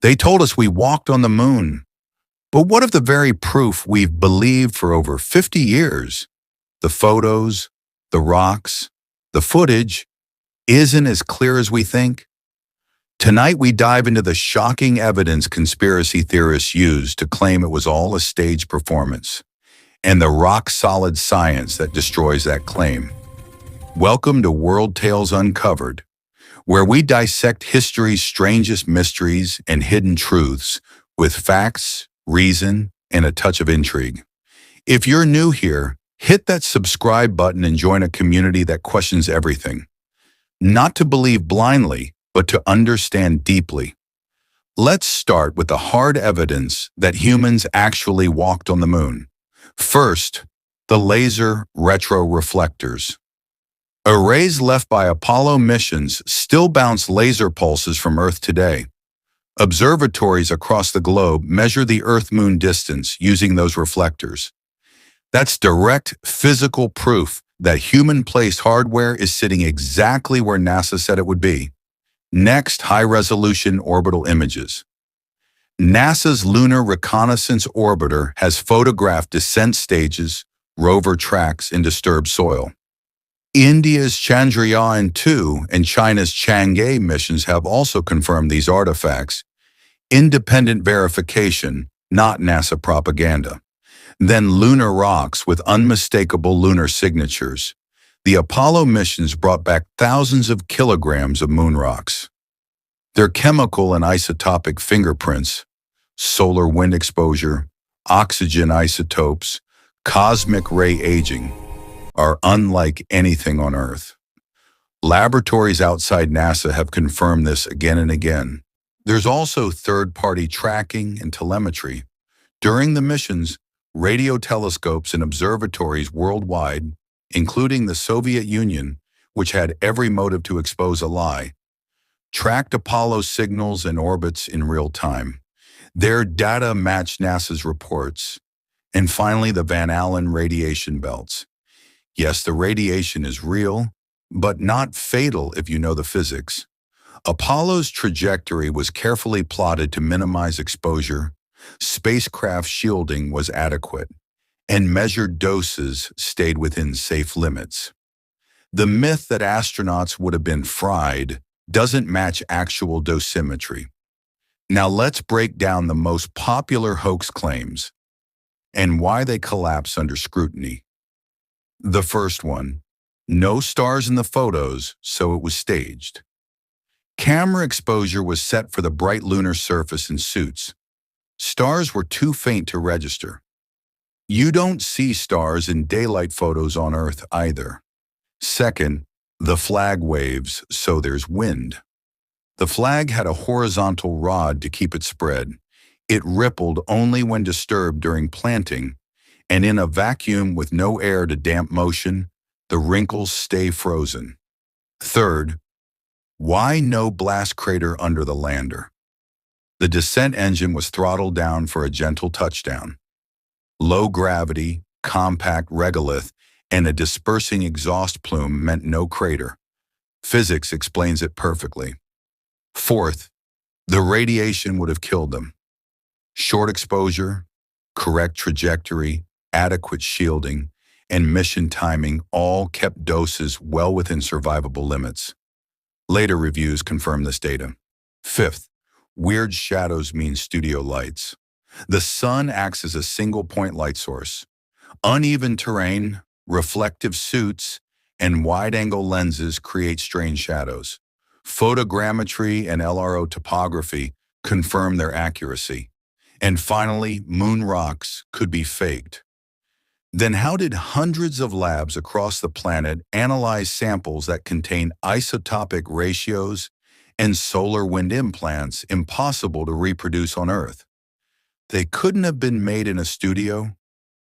They told us we walked on the moon. But what if the very proof we've believed for over 50 years, the photos, the rocks, the footage, isn't as clear as we think? Tonight we dive into the shocking evidence conspiracy theorists use to claim it was all a staged performance, and the rock-solid science that destroys that claim. Welcome to World Tales Uncovered, where we dissect history's strangest mysteries and hidden truths with facts, reason, and a touch of intrigue. If you're new here, hit that subscribe button and join a community that questions everything. Not to believe blindly, but to understand deeply. Let's start with the hard evidence that humans actually walked on the moon. First, the laser retroreflectors. Arrays left by Apollo missions still bounce laser pulses from Earth today. Observatories across the globe measure the Earth-Moon distance using those reflectors. That's direct physical proof that human-placed hardware is sitting exactly where NASA said it would be. Next, high-resolution orbital images. NASA's Lunar Reconnaissance Orbiter has photographed descent stages, rover tracks, and disturbed soil. India's Chandrayaan-2 and China's Chang'e missions have also confirmed these artifacts. Independent verification, not NASA propaganda. Then lunar rocks with unmistakable lunar signatures. The Apollo missions brought back thousands of kilograms of moon rocks. Their chemical and isotopic fingerprints, solar wind exposure, oxygen isotopes, cosmic ray aging, are unlike anything on Earth. Laboratories outside NASA have confirmed this again and again. There's also third-party tracking and telemetry. During the missions, radio telescopes and observatories worldwide, including the Soviet Union, which had every motive to expose a lie, tracked Apollo signals and orbits in real time. Their data matched NASA's reports. And finally, the Van Allen radiation belts. Yes, the radiation is real, but not fatal if you know the physics. Apollo's trajectory was carefully plotted to minimize exposure, spacecraft shielding was adequate, and measured doses stayed within safe limits. The myth that astronauts would have been fried doesn't match actual dosimetry. Now let's break down the most popular hoax claims and why they collapse under scrutiny. The first one, no stars in the photos, so it was staged. Camera exposure was set for the bright lunar surface in suits. Stars were too faint to register. You don't see stars in daylight photos on Earth either. Second, the flag waves, so there's wind. The flag had a horizontal rod to keep it spread. It rippled only when disturbed during planting, and in a vacuum with no air to damp motion, the wrinkles stay frozen. Third, why no blast crater under the lander? The descent engine was throttled down for a gentle touchdown. Low gravity, compact regolith, and a dispersing exhaust plume meant no crater. Physics explains it perfectly. Fourth, the radiation would have killed them. Short exposure, correct trajectory, adequate shielding, and mission timing all kept doses well within survivable limits. Later reviews confirm this data. Fifth, weird shadows mean studio lights. The sun acts as a single-point light source. Uneven terrain, reflective suits, and wide-angle lenses create strange shadows. Photogrammetry and LRO topography confirm their accuracy. And finally, moon rocks could be faked. Then how did hundreds of labs across the planet analyze samples that contain isotopic ratios and solar wind implants impossible to reproduce on Earth? They couldn't have been made in a studio,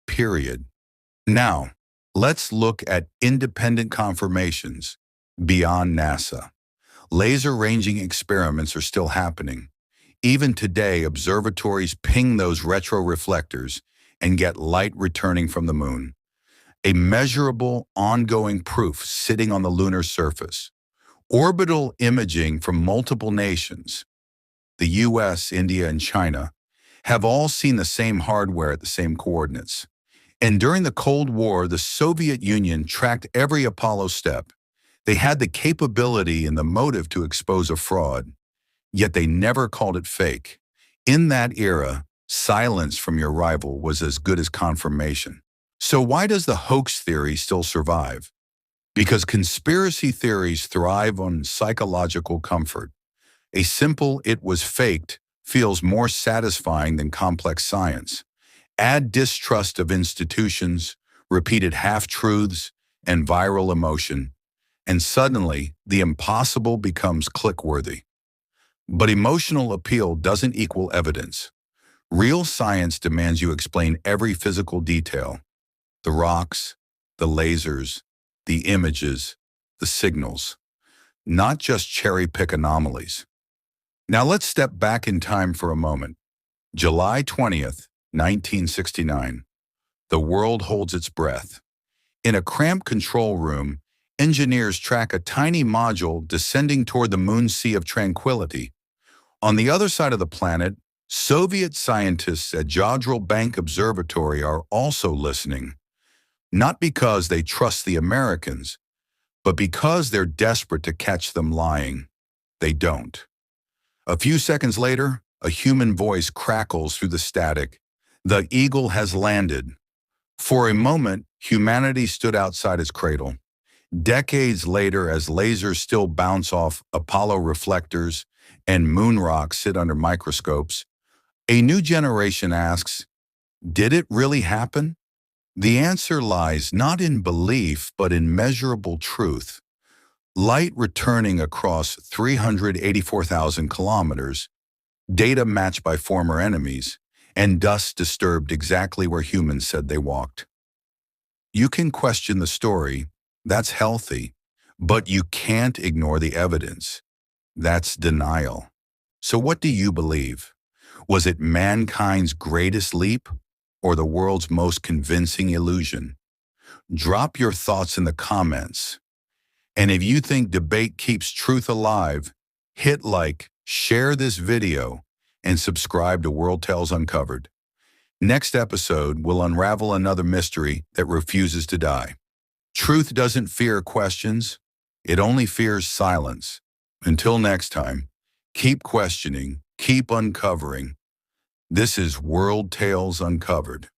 period. Now, let's look at independent confirmations beyond NASA. Laser ranging experiments are still happening. Even today, observatories ping those retroreflectors and get light returning from the moon. A measurable, ongoing proof sitting on the lunar surface. Orbital imaging from multiple nations. the US, India, and China, have all seen the same hardware at the same coordinates. And during the Cold War, the Soviet Union tracked every Apollo step. They had the capability and the motive to expose a fraud, yet they never called it fake. In that era, silence from your rival was as good as confirmation. So why does the hoax theory still survive? Because conspiracy theories thrive on psychological comfort. A simple "it was faked" feels more satisfying than complex science. Add distrust of institutions, repeated half-truths, and viral emotion, and suddenly the impossible becomes click-worthy. But emotional appeal doesn't equal evidence. Real science demands you explain every physical detail: the rocks, the lasers, the images, the signals, not just cherry-pick anomalies. Now let's step back in time for a moment. July 20th, 1969. The world holds its breath. In a cramped control room, engineers track a tiny module descending toward the moon's sea of tranquility. On the other side of the planet, Soviet scientists at Jodrell Bank Observatory are also listening, not because they trust the Americans, but because they're desperate to catch them lying. They don't. A few seconds later, a human voice crackles through the static. The Eagle has landed. For a moment, humanity stood outside its cradle. Decades later, as lasers still bounce off Apollo reflectors and moon rocks sit under microscopes, a new generation asks, did it really happen? The answer lies not in belief, but in measurable truth. Light returning across 384,000 kilometers, data matched by former enemies, and dust disturbed exactly where humans said they walked. You can question the story, that's healthy, but you can't ignore the evidence. That's denial. So what do you believe? Was it mankind's greatest leap or the world's most convincing illusion? Drop your thoughts in the comments. And if you think debate keeps truth alive, hit like, share this video, and subscribe to World Tales Uncovered. Next episode, we'll unravel another mystery that refuses to die. Truth doesn't fear questions, it only fears silence. Until next time, keep questioning, keep uncovering. This is World Tales Uncovered.